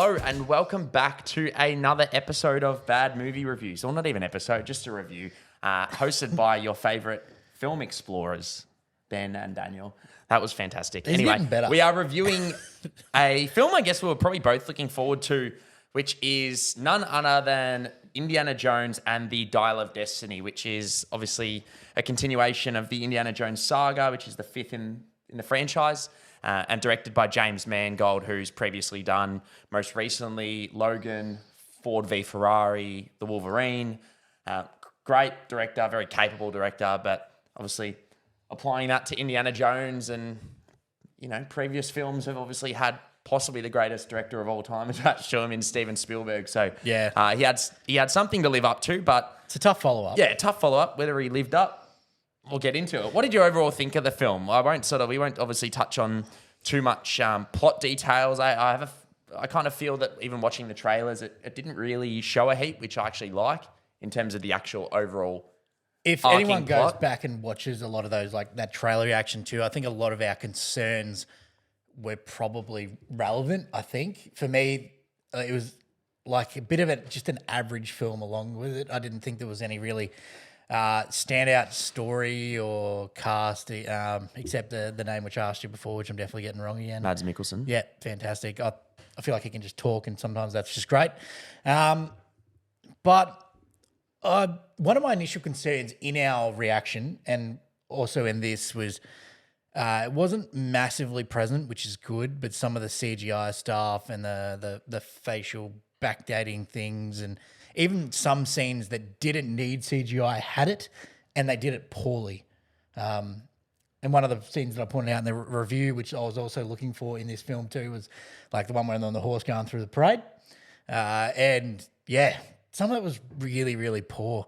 Hello and welcome back to another episode of Bad Movie Reviews. Or not even episode, just a review. Hosted by your favourite film explorers, Ben and Daniel. That was fantastic. He's getting better. We are reviewing a film I guess we were probably both looking forward to, which is none other than Indiana Jones and the Dial of Destiny, which is obviously a continuation of the Indiana Jones saga, which is the fifth in the franchise. And directed by James Mangold, who's previously done, most recently, Logan, Ford v Ferrari, The Wolverine. Great director, very capable director, but obviously applying that to Indiana Jones and, you know, previous films have obviously had possibly the greatest director of all time attached to him in Steven Spielberg. So yeah, he had something to live up to, but it's a tough follow-up. Yeah, tough follow-up. Whether he lived up, we'll get into it. What did you overall think of the film? We won't obviously touch on too much plot details. I kind of feel that even watching the trailers, it didn't really show a heap, which I actually like in terms of the actual overall. If anyone goes back and watches a lot of those, like that trailer reaction too, I think a lot of our concerns were probably relevant. I think for me, it was like a bit of just an average film along with it. I didn't think there was any really standout story or cast, except the name which I asked you before, which I'm definitely getting wrong again. Mads Mikkelsen. Yeah, fantastic. I feel like he can just talk, and sometimes that's just great. But one of my initial concerns in our reaction, and also in this, was it wasn't massively present, which is good, but some of the CGI stuff and the facial backdating things and even some scenes that didn't need CGI had it, and they did it poorly. And one of the scenes that I pointed out in the review, which I was also looking for in this film too, was like the one where they're on the horse going through the parade. And yeah, some of it was really, really poor.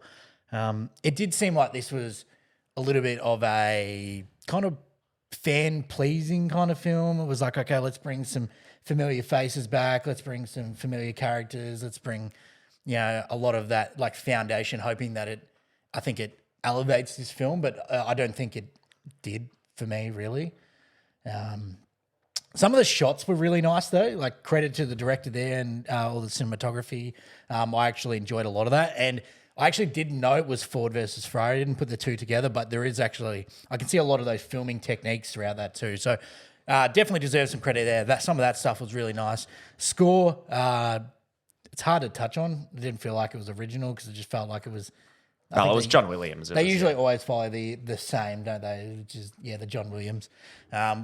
It did seem like this was a little bit of a kind of fan-pleasing kind of film. It was like, okay, let's bring some familiar faces back. Let's bring some familiar characters. Let's bring, you know, a lot of that like foundation, hoping that I think it elevates this film, but I don't think it did for me, really. Some of the shots were really nice though, like credit to the director there and all the cinematography. I actually enjoyed a lot of that. And I actually didn't know it was Ford versus Ferrari. I didn't put the two together, but there is actually, I can see a lot of those filming techniques throughout that too. So definitely deserves some credit there. Some of that stuff was really nice. Score, it's hard to touch on. It didn't feel like it was original because it just felt like it was. It was John Williams. They usually always follow the same, don't they? Which is the John Williams,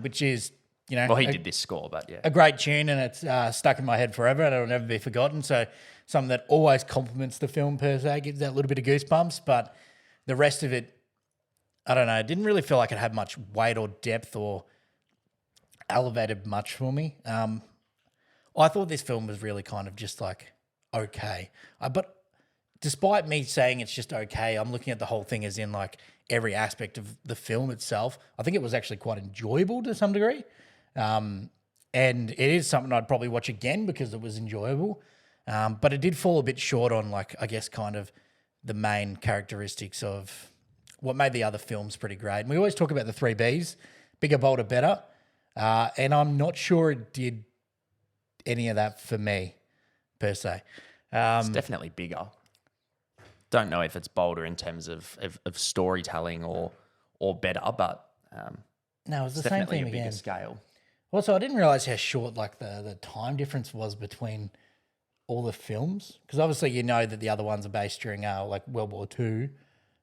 which is, you know. Well, he did this score, but yeah, a great tune, and it's stuck in my head forever, and it'll never be forgotten. So something that always complements the film per se, gives that little bit of goosebumps. But the rest of it, I don't know. It didn't really feel like it had much weight or depth or elevated much for me. I thought this film was really kind of just like okay, but despite me saying it's just okay, I'm looking at the whole thing as in like every aspect of the film itself. I think it was actually quite enjoyable to some degree. And it is something I'd probably watch again because it was enjoyable. But it did fall a bit short on like, I guess, kind of the main characteristics of what made the other films pretty great. And we always talk about the 3 Bs, bigger, bolder, better. And I'm not sure it did any of that for me per se. It's definitely bigger. Don't know if it's bolder in terms of storytelling or better, but no, it was the same definitely thing a bigger again. Scale. Also, I didn't realize how short like the time difference was between all the films, because obviously you know that the other ones are based during like World War II,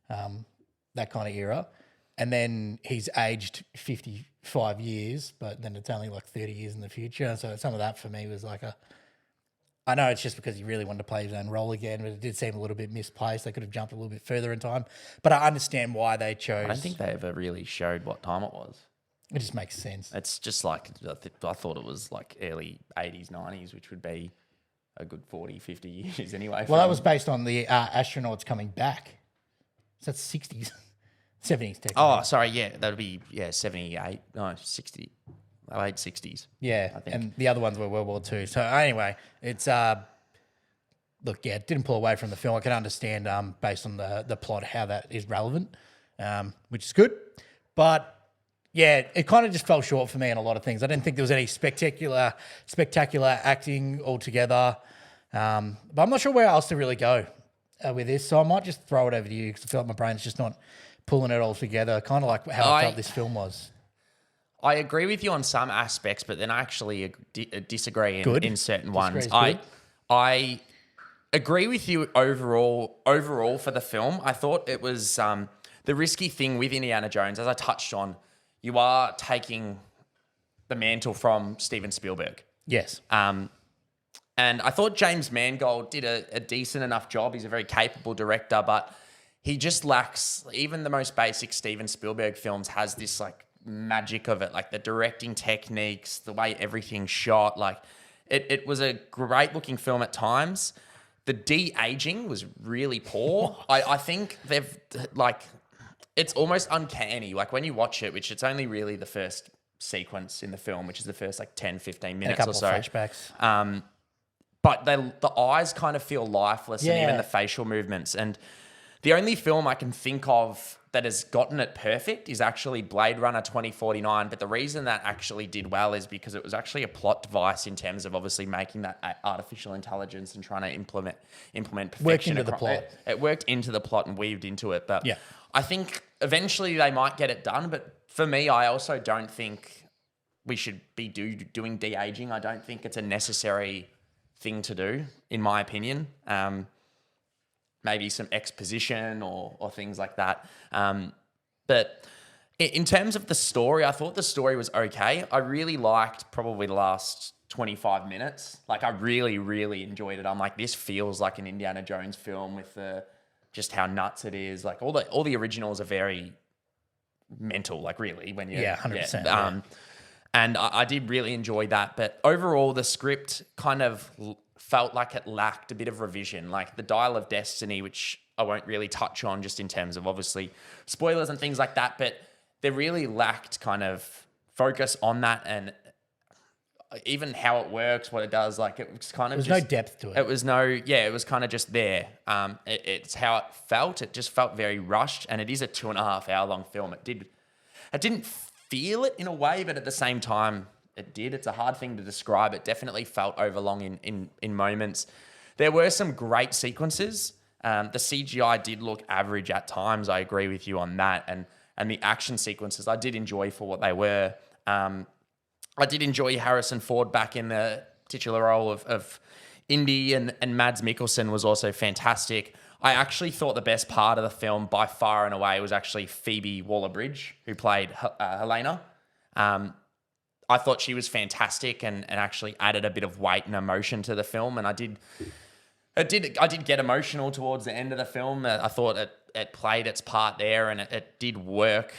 that kind of era, and then he's aged 55 years, but then it's only like 30 years in the future. So some of that for me was like I know it's just because he really wanted to play his own role again, but it did seem a little bit misplaced. They could have jumped a little bit further in time. But I understand why they chose. I don't think they ever really showed what time it was. It just makes sense. It's just like, I thought it was like early 80s, 90s, which would be a good 40, 50 years anyway. Well, that was based on the astronauts coming back. So that's 60s, 70s technically. Oh, sorry, yeah. That would be, 78, no, 60. Late 60s. Yeah, I think. And the other ones were World War II. So anyway, it's look, yeah, it didn't pull away from the film. I can understand based on the plot how that is relevant, which is good. But Yeah, it kind of just fell short for me in a lot of things. I didn't think there was any spectacular acting altogether. But I'm not sure where else to really go with this, so I might just throw it over to you because I feel like my brain's just not pulling it all together. Kind of like how I felt this film was. I agree with you on some aspects, but then I actually disagree in certain ones. Good. I agree with you overall for the film. I thought it was the risky thing with Indiana Jones, as I touched on. You are taking the mantle from Steven Spielberg. Yes. And I thought James Mangold did a decent enough job. He's a very capable director, but he just lacks, even the most basic Steven Spielberg films has this like magic of it, like the directing techniques, the way everything's shot. Like it was a great looking film at times. The de-aging was really poor. I think they've like... It's almost uncanny. Like when you watch it, which it's only really the first sequence in the film, which is the first like 10, 15 minutes or so. Of flashbacks. But the eyes kind of feel lifeless and even the facial movements. And the only film I can think of that has gotten it perfect is actually Blade Runner 2049. But the reason that actually did well is because it was actually a plot device in terms of obviously making that artificial intelligence and trying to implement perfection. Worked into the plot. It worked into the plot and weaved into it. But I think eventually they might get it done. But for me, I also don't think we should be doing de-aging. I don't think it's a necessary thing to do, in my opinion. Maybe some exposition or things like that. But in terms of the story, I thought the story was okay. I really liked probably the last 25 minutes. Like I really, really enjoyed it. I'm like, this feels like an Indiana Jones film with just how nuts it is. Like all the originals are very mental, like really when you 100%. And I did really enjoy that. But overall, the script kind of felt like it lacked a bit of revision. Like the Dial of Destiny, which I won't really touch on just in terms of obviously spoilers and things like that, but they really lacked kind of focus on that and even how it works, what it does. Like it was kind of no depth to it. It was it was kind of just there. It's how it felt. It just felt very rushed, and it is a 2.5 hour long film. It didn't feel it in a way, but at the same time, it did. It's a hard thing to describe. It definitely felt overlong in moments. There were some great sequences. The CGI did look average at times. I agree with you on that. And the action sequences I did enjoy for what they were. I did enjoy Harrison Ford back in the titular role of Indy, and Mads Mikkelsen was also fantastic. I actually thought the best part of the film by far and away was actually Phoebe Waller-Bridge, who played Helena. I thought she was fantastic and actually added a bit of weight and emotion to the film. And I did get emotional towards the end of the film. I thought it played its part there, and it did work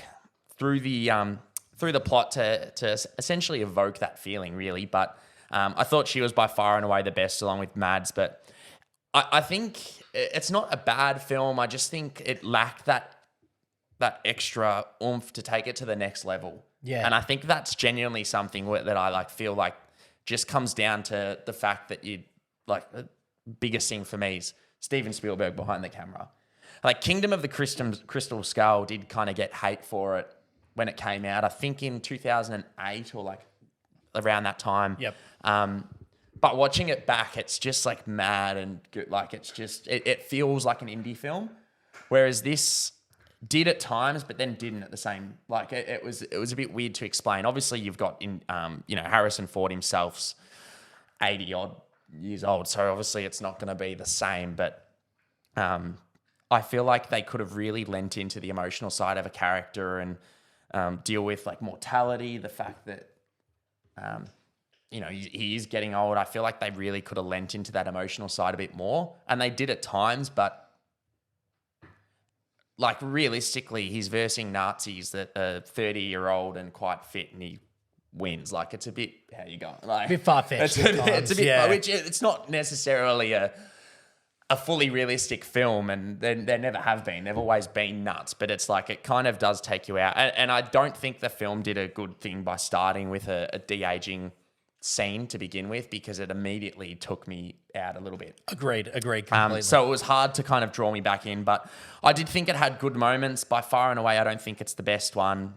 through the plot to essentially evoke that feeling, really. But I thought she was by far and away the best, along with Mads. But I think it's not a bad film. I just think it lacked that extra oomph to take it to the next level. Yeah. And I think that's genuinely something that I feel like just comes down to the fact that the biggest thing for me is Steven Spielberg behind the camera. Like Kingdom of the Crystal Skull did kind of get hate for it when it came out. I think in 2008 or around that time. Yep. But watching it back, it's just mad and good. It feels like an indie film, whereas this did at times, but then didn't at the same. It was a bit weird to explain. Obviously, you've got Harrison Ford himself's 80 odd years old, so obviously it's not going to be the same. But I feel like they could have really lent into the emotional side of a character and deal with mortality, the fact that he is getting old. I feel like they really could have lent into that emotional side a bit more, and they did at times, but realistically, he's versing Nazis that are 30-year-old and quite fit, and he wins. It's a bit, how you going? A bit far-fetched. It's a bit, which it's not necessarily a fully realistic film, and they never have been. They've always been nuts, but it's it kind of does take you out. And I don't think the film did a good thing by starting with a de-aging scene to begin with, because it immediately took me out a little bit. Agreed completely. So it was hard to kind of draw me back in, but I did think it had good moments. By far and away, I don't think it's the best one,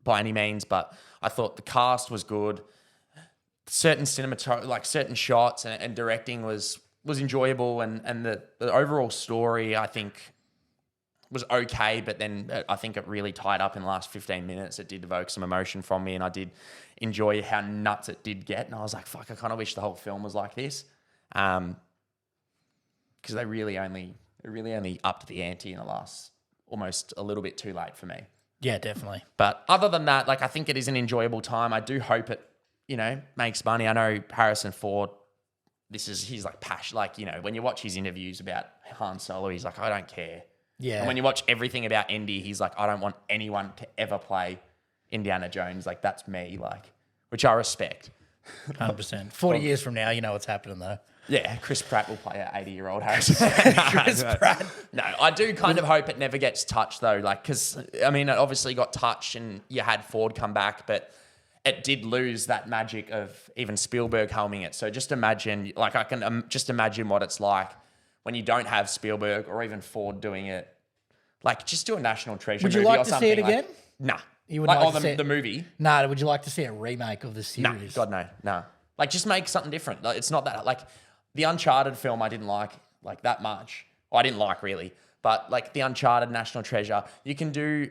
by any means, but I thought the cast was good. Certain certain shots and directing was enjoyable, and the overall story I think was okay, but then I think it really tied up in the last 15 minutes. It did evoke some emotion from me, and I did enjoy how nuts it did get. And I was like, fuck, I kind of wish the whole film was like this, because they really only upped the ante in the last, almost a little bit too late for me. Yeah, definitely. But other than that, like, I think it is an enjoyable time. I do hope it, makes money. I know Harrison Ford, he's like passion. Like, when you watch his interviews about Han Solo, he's like, I don't care. Yeah. And when you watch everything about Indy, he's like, I don't want anyone to ever play Indiana Jones. Like, that's me, like, which I respect. 100%. 40 years from now, you know what's happening though. Yeah, Chris Pratt will play an 80-year-old Harrison. Chris Pratt. No, I do kind of hope it never gets touched though. Like, because, I mean, it obviously got touched and you had Ford come back, but it did lose that magic of even Spielberg helming it. So just imagine, like, I can just imagine what it's like when you don't have Spielberg or even Ford doing it. Like, just do a National Treasure Would you movie like or to something. see it again? Nah. You would like to see the movie? Nah, would you like to see a remake of the series? No, God, no. Like, just make something different. Like, it's not that, like, the Uncharted film I didn't like that much. Well, I didn't like really, but like the Uncharted National Treasure, you can do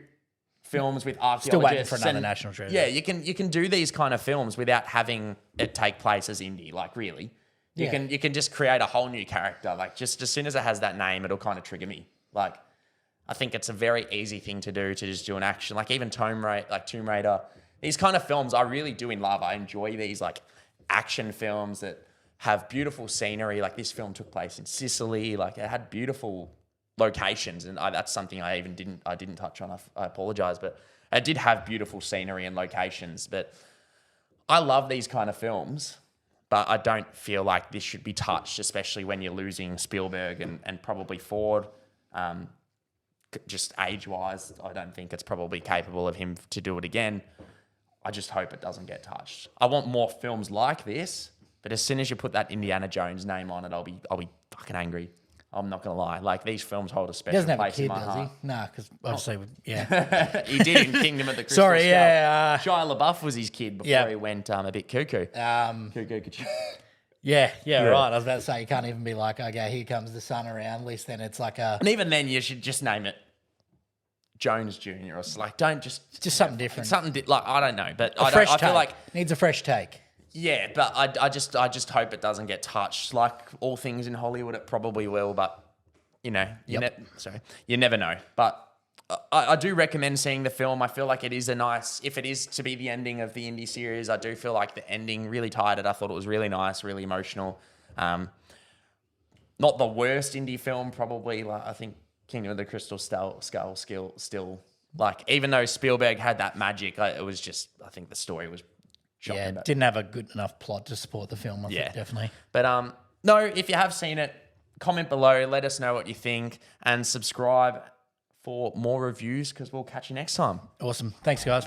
films with archaeologists. Still waiting for another National Treasure. Yeah, you can do these kind of films without having it take place as Indy. Like, really, you can just create a whole new character. Like, just as soon as it has that name, it'll kind of trigger me. Like, I think it's a very easy thing to do, to just do an action. Like, even Tomb Raider, these kind of films I really do love. I enjoy these like action films that have beautiful scenery. Like, this film took place in Sicily. Like, it had beautiful locations, and that's something I didn't touch on. I apologize, but it did have beautiful scenery and locations. But I love these kind of films, but I don't feel like this should be touched, especially when you're losing Spielberg and probably Ford. Just age-wise, I don't think it's probably capable of him to do it again. I just hope it doesn't get touched. I want more films like this. But as soon as you put that Indiana Jones name on it, I'll be fucking angry. I'm not gonna lie. Like, these films hold a special place in my heart. He doesn't have a kid, does he? Nah, because obviously, yeah. He did in Kingdom of the Crystal Sorry, Skull. yeah. Shia LaBeouf was his kid before he went a bit cuckoo. Yeah, right. I was about to say, you can't even be like, okay, here comes the son around. At least then it's like a... And even then, you should just name it Jones Jr. or like, don't just something different. Like, I don't know, but I feel like needs a fresh take. Yeah, but I just hope it doesn't get touched. Like all things in Hollywood, it probably will, but you never know. But I do recommend seeing the film. I feel like it is if it is to be the ending of the Indy series, I do feel like the ending really tied it. I thought it was really nice, really emotional. Not the worst Indy film, probably. Like, I think Kingdom of the Crystal Skull still, like, even though Spielberg had that magic, it was just, I think the story was shocking. Yeah, didn't have a good enough plot to support the film, I think, definitely. But no, if you have seen it, comment below, let us know what you think, and subscribe for more reviews, because we'll catch you next time. Awesome. Thanks, guys.